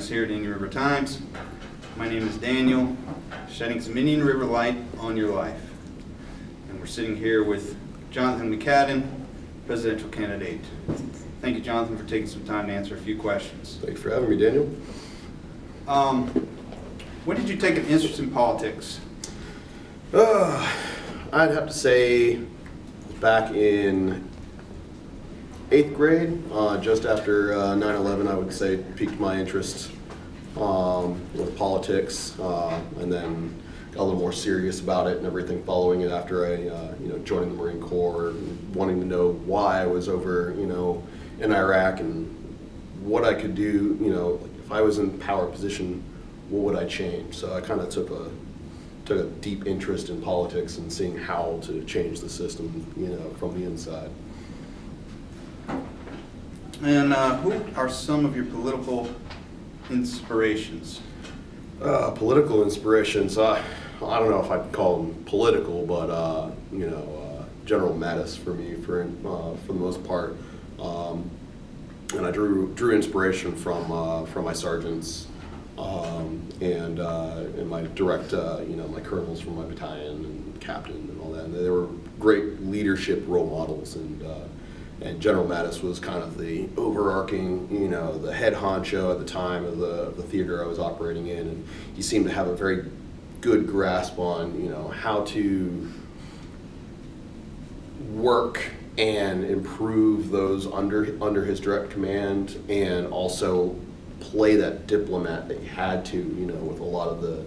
us here at Indian River Times. My name is Daniel, shedding some Indian River light on your life. And we're sitting here with Jonathan McCadden, presidential candidate. Thank you, Jonathan, for taking some time to answer a few questions. Thanks for having me, Daniel. When did you take an interest in politics? I'd have to say back in 8th grade, just after 9/11, I would say piqued my interest with politics, and then got a little more serious about it and everything following it after I joined the Marine Corps, and wanting to know why I was over in Iraq and what I could do, if I was in power position, what would I change? So I kind of took a deep interest in politics and seeing how to change the system, from the inside. And who are some of your political inspirations? Political inspirations, I don't know if I'd call them political, but General Mattis for me, for the most part. And I drew inspiration from my sergeants and my direct, my colonels from my battalion and captain and all that. And they were great leadership role models. And General Mattis was kind of the overarching, the head honcho at the time of the theater I was operating in. And he seemed to have a very good grasp on, how to work and improve those under his direct command, and also play that diplomat that he had to, with a lot of the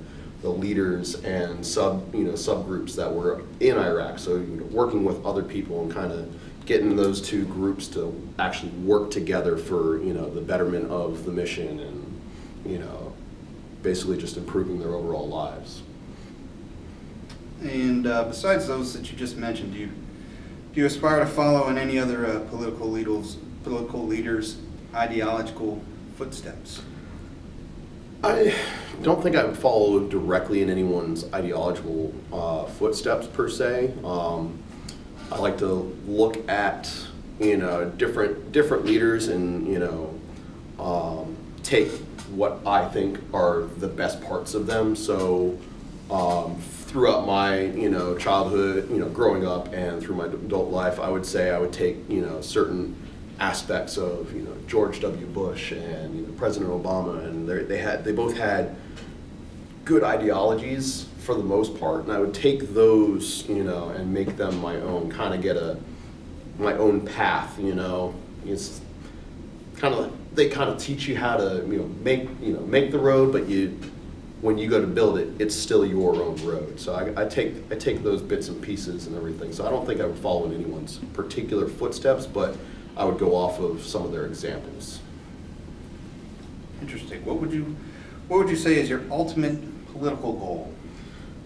leaders and subgroups that were in Iraq. So working with other people and kind of getting those two groups to actually work together for the betterment of the mission, and basically just improving their overall lives. And besides those that you just mentioned, do you aspire to follow in any other political leaders' ideological footsteps? I don't think I would follow directly in anyone's ideological footsteps per se. I like to look at different leaders and take what I think are the best parts of them. So throughout my childhood, growing up, and through my adult life, I would say I would take certain aspects of George W. Bush and President Obama, and they both had good ideologies for the most part, and I would take those and make them my own, kind of get my own path. It's kind of they kind of teach you how to make the road, but when you go to build it, it's still your own road. So I take those bits and pieces and everything. So I don't think I would follow in anyone's particular footsteps, but I would go off of some of their examples. Interesting. What would you say is your ultimate political goal?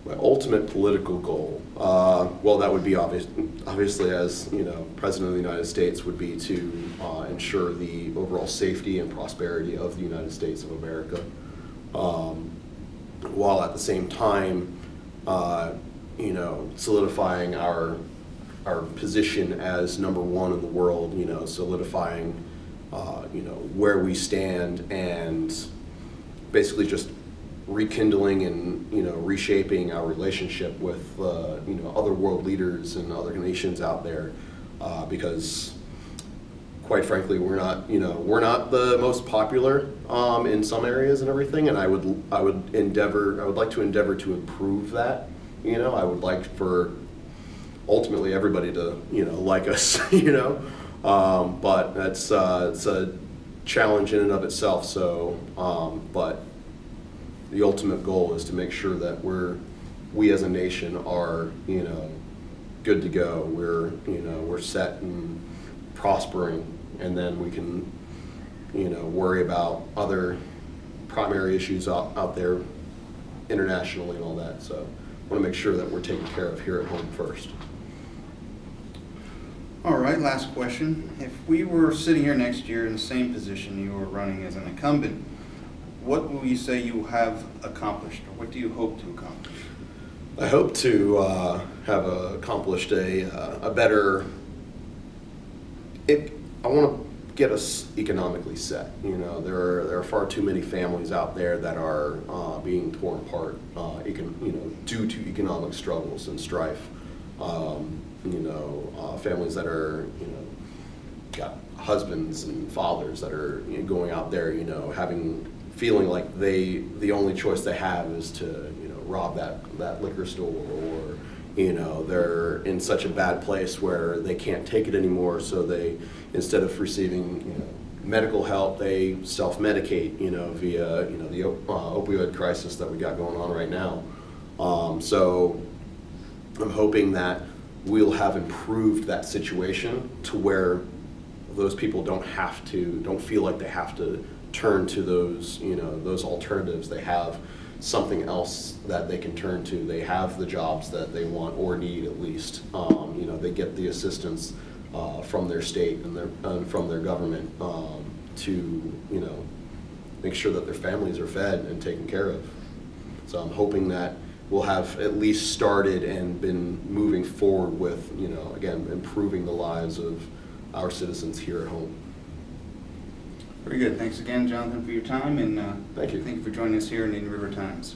My ultimate political goal, well, that would be obviously, as President of the United States, would be to ensure the overall safety and prosperity of the United States of America, while at the same time, solidifying our position as number one in the world. Solidifying, where we stand, and basically just rekindling and reshaping our relationship with other world leaders and other nations out there, because quite frankly we're not the most popular in some areas and everything, and I would like to endeavor to improve that. I would like for ultimately everybody to like us, but that's it's a challenge in and of itself. So but the ultimate goal is to make sure that we as a nation are, good to go. We're set and prospering, and then we can, worry about other primary issues out there internationally and all that. So I want to make sure that we're taken care of here at home first. All right, last question. If we were sitting here next year in the same position you were running as an incumbent, what will you say you have accomplished, or what do you hope to accomplish? I hope to have accomplished a better. I want to get us economically set. You know, there are far too many families out there that are being torn apart, due to economic struggles and strife. Families that are, got husbands and fathers that are going out there, feeling like the only choice they have is to, rob that liquor store, or, they're in such a bad place where they can't take it anymore, so they, instead of receiving, medical help, they self-medicate, via, the opioid crisis that we got going on right now. So I'm hoping that we'll have improved that situation to where those people don't feel like they have to turn to those, those alternatives. They have something else that they can turn to. They have the jobs that they want or need, at least. They get the assistance from their state and from their government to, make sure that their families are fed and taken care of. So I'm hoping that we'll have at least started and been moving forward with, again, improving the lives of our citizens here at home. Very good. Thanks again, Jonathan, for your time, and Thank you. Thank you for joining us here in Indian River Times.